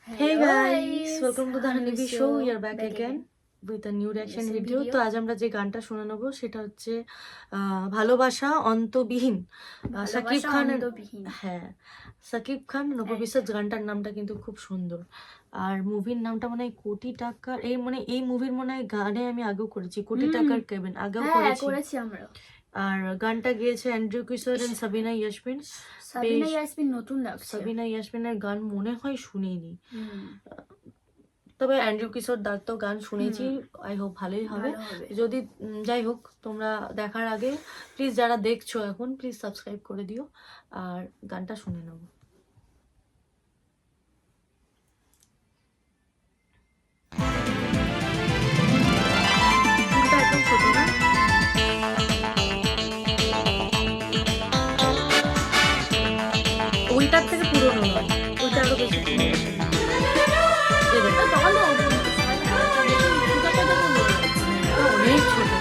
Hey guys, welcome to the Honeybee Show. We are back again with a new reaction video. তো আজ আমরা যে গানটা শুনে নেব সেটা হচ্ছে ভালোবাসা অন্তবিহীন। সাকিব খানের, হ্যাঁ সাকিব খান নববিশ্বাস। গানটার নামটা কিন্তু খুব সুন্দর। আর মুভির নামটা মনে হয় কোটি টাকার, এই মুভির মনে হয় গানে আমি আগেও করেছি, কোটি টাকার কেবিন আগেও করেছি আমরা। আর গানটা গেয়েছে অ্যান্ড্রু কিশোর এন্ড সাবিনা ইয়াসমিন। নতুন লাগছে। সাবিনা ইয়াসমিনের গান মনে হয় শুনিনি, তবে অ্যান্ড্রু কিশোর দার তো গান শুনেছি। আই হোপ ভালোই হবে। যদি যাই হোক, তোমরা দেখার আগে প্লিজ যারা দেখছো এখন প্লিজ সাবস্ক্রাইব করে দিও আর গানটা শুনে নেবো। একদম ছোট না, ওইটার থেকে পুরোনো নয়, ওইটা আরো বেশি অনেক ছোট।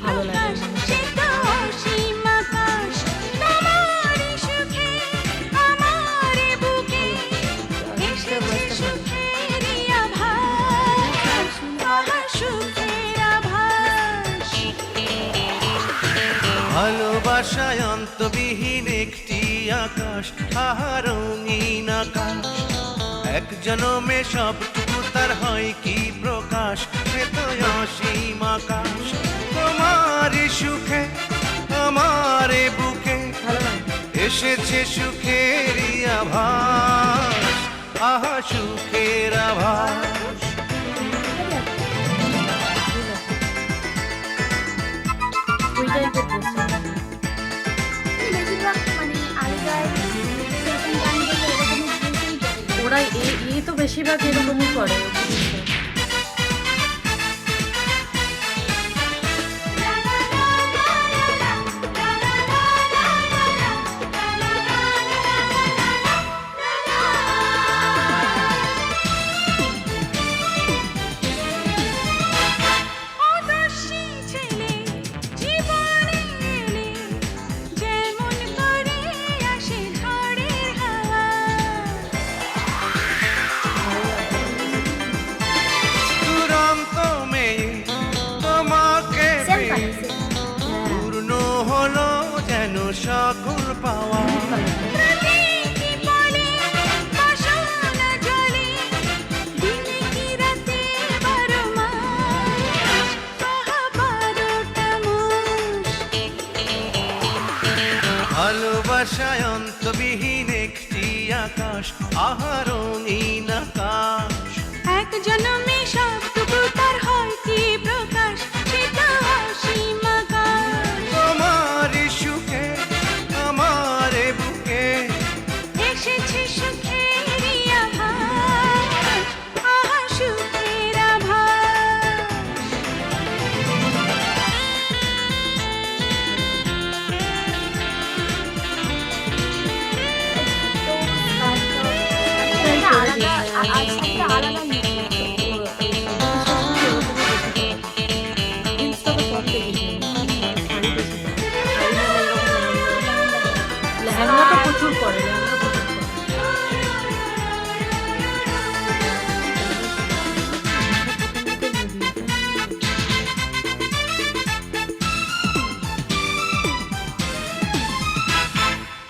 ভালো লাগে ভালোবাসায় অন্তবিহীন একটি আকাশ, আহা রঙিন আকাশ। এক জনমে সবটুকু তার হয় কি প্রকাশ, সে তো অসীম আকাশ। তোমার সুখে আমার বুকে এসেছে সুখেরই আভাস, আহা সুখের আভাস। ওরা এই তো বেশিরভাগ এরকমই করে। সকল পাওয়া ভালোবাসায় অন্তবিহীন একটি আকাশ, আহা রঙিন আকাশ। এক জনমে সবটুকু তার হয় কি প্রকাশ, সেটা অসীম আকাশ। তোমার সুখে আমার বুকে এসেছে সুখেরই আভাস, আহা সুখের আভাস। লেহেঙ্গা তো প্রচুর পরে,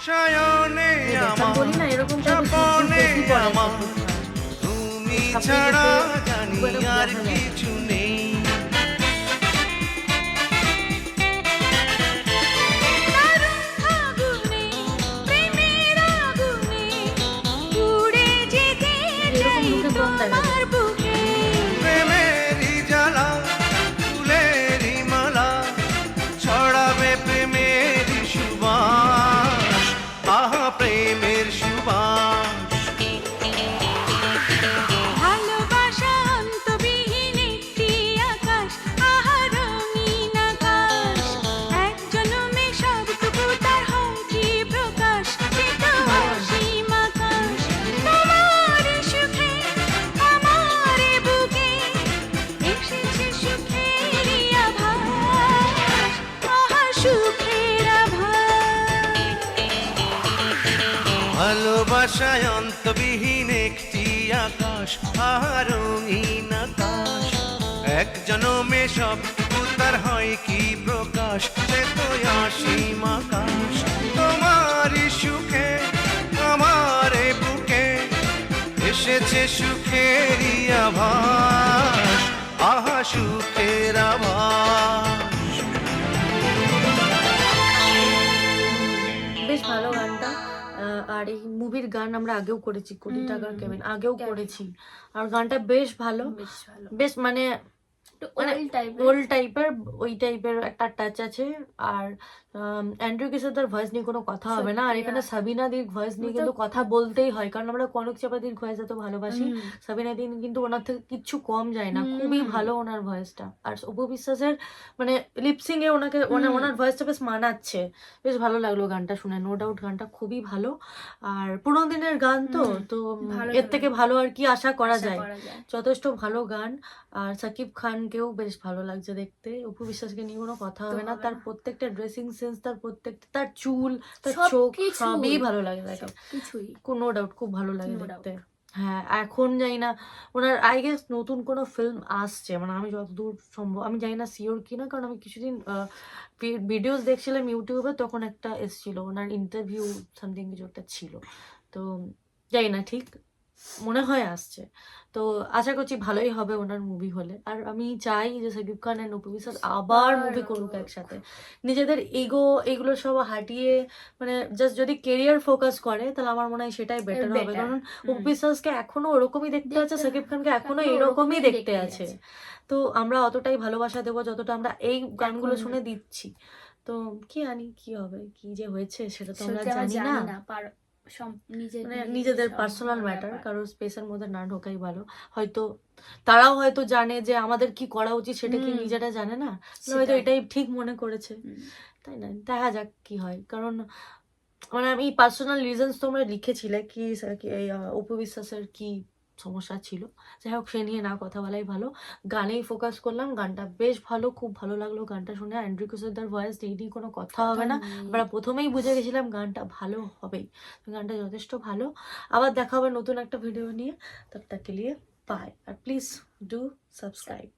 শয়নে আমার বলি না এরকম স্বপনে আমার, তুমি ছাড়া জানি আর কিছু নেই। প্রেমেরই জ্বালা ফুলেরই মালা ছড়াবে প্রেমেরই সুবাস, আহা প্রেমের সুবাস। ভালোবাসা অন্তবিহীন ভালোবাসায় অন্তবিহীন একটি আকাশ, আহা রঙিন আকাশ। এক জনমে সবটুকু তার হয় কি প্রকাশ, সে তো অসীম আকাশ। তোমারই সুখে আমার এ বুকে এসেছে সুখেরই আভাস, আহা সুখের আভাস। বেশ ভালো গানটা। আর এই মুভির গান আমরা আগেও করেছি, কোটি টাকার কেবিন আগেও করেছি, আর গানটা বেশ ভালো, বেশ ভালো, বেশ মানে ওল্ড টাইপের, ওই টাইপের একটা টাচ আছে। আর অ্যান্ড্রু কিশোরদার ভয়েস নিয়ে কোনো কথা হবে না। আর এখানে সাবিনা দির ভয়েস নিয়ে কিন্তু কথা বলতেই হয়, কারণ আমরা কনক চাপাতির ভয়েস এত ভালোবাসি, সাবিনা দিন কিন্তু ওনার থেকে কিচ্ছু কম যায় না, খুবই ভালো ওনার ভয়েসটা। আর অপু বিশ্বাসের মানে লিপসিং এ ওনাকে ওনার ভয়েসটা বেশ মানাচ্ছে, বেশ ভালো লাগলো গানটা শুনে, নো ডাউট গানটা খুবই ভালো। আর পুরোনো দিনের গান তো তো এর থেকে ভালো আর কি আশা করা যায়, যথেষ্ট ভালো গান। আর সাকিব খানকেও বেশ ভালো লাগছে দেখতে, অপু বিশ্বাসকে নিয়ে কোনো কথা হবে না, তার প্রত্যেকটা ড্রেসিং সেন্স, তার প্রত্যেকটা, তার চুল, তার চোখ, সবই ভালো লাগে দেখে, কোনো ডাউট খুব ভালো লাগে দেখতে। হ্যাঁ, এখন জানি না ওনার আই গেস নতুন কোনো ফিল্ম আসছে, মানে আমি যতদূর সম্ভব, আমি জানি না শিওর কিনা, কারণ আমি কিছুদিন ভিডিওস দেখছিলাম ইউটিউবে, তখন একটা এসছিল ওনার ইন্টারভিউ সামথিং কিছু একটা ছিল, তো জানি না ঠিক, মনে হয় আসছে। তো আশা করছি ভালোই হবে ওনার মুভি হলে। আর আমি চাই যে সাকিব খান অ্যান্ড অপু বিশ্বাস আবার মুভি করুক একসাথে, নিজেদের ইগো এগুলো সব হাটিয়ে, মানে জাস্ট যদি কেরিয়ার ফোকাস করে তাহলে আমার মনে হয় সেটাই বেটার হবে, কারণ অপু বিশ্বাসকে এখনো ওরকমই দেখতে আছে, সাকিব খানকে এখনো এরকমই দেখতে আছে। তো আমরা অতটাই ভালোবাসা দেবো যতটা আমরা এই গানগুলো শুনে দিচ্ছি। তো কি জানি কি হবে, কি যে হয়েছে সেটা তো আমরা জানি না, মানে নিজেদের পার্সোনাল ম্যাটার, কারোর স্পেসের মধ্যে না ঢোকাই ভালো। হয়তো তারাও হয়তো জানে যে আমাদের কি করা উচিত, সেটা কি নিজেরা জানে না, হয়তো এটাই ঠিক মনে করেছে, তাই না, দেখা যাক কি হয়। কারণ মানে আমি পার্সোনাল রিজনস তোমরা লিখেছিলে কি এই অপু বিশ্বাসের কি সমস্যা ছিল, যাই হোক সে নিয়ে না কথা বলাই ভালো, গানেই ফোকাস করলাম। গানটা বেশ ভালো, খুব ভালো লাগলো গানটা শুনে, অ্যান্ড্রু কিশোরদার ভয়েস এই নিয়ে কোনো কথা হবে না, আমরা প্রথমেই বুঝে গেছিলাম গানটা ভালো হবেই, গানটা যথেষ্ট ভালো। আবার দেখা হবে নতুন একটা ভিডিও নিয়ে, তব তক কে লিয়ে বাই, আর প্লিজ ডু সাবস্ক্রাইব।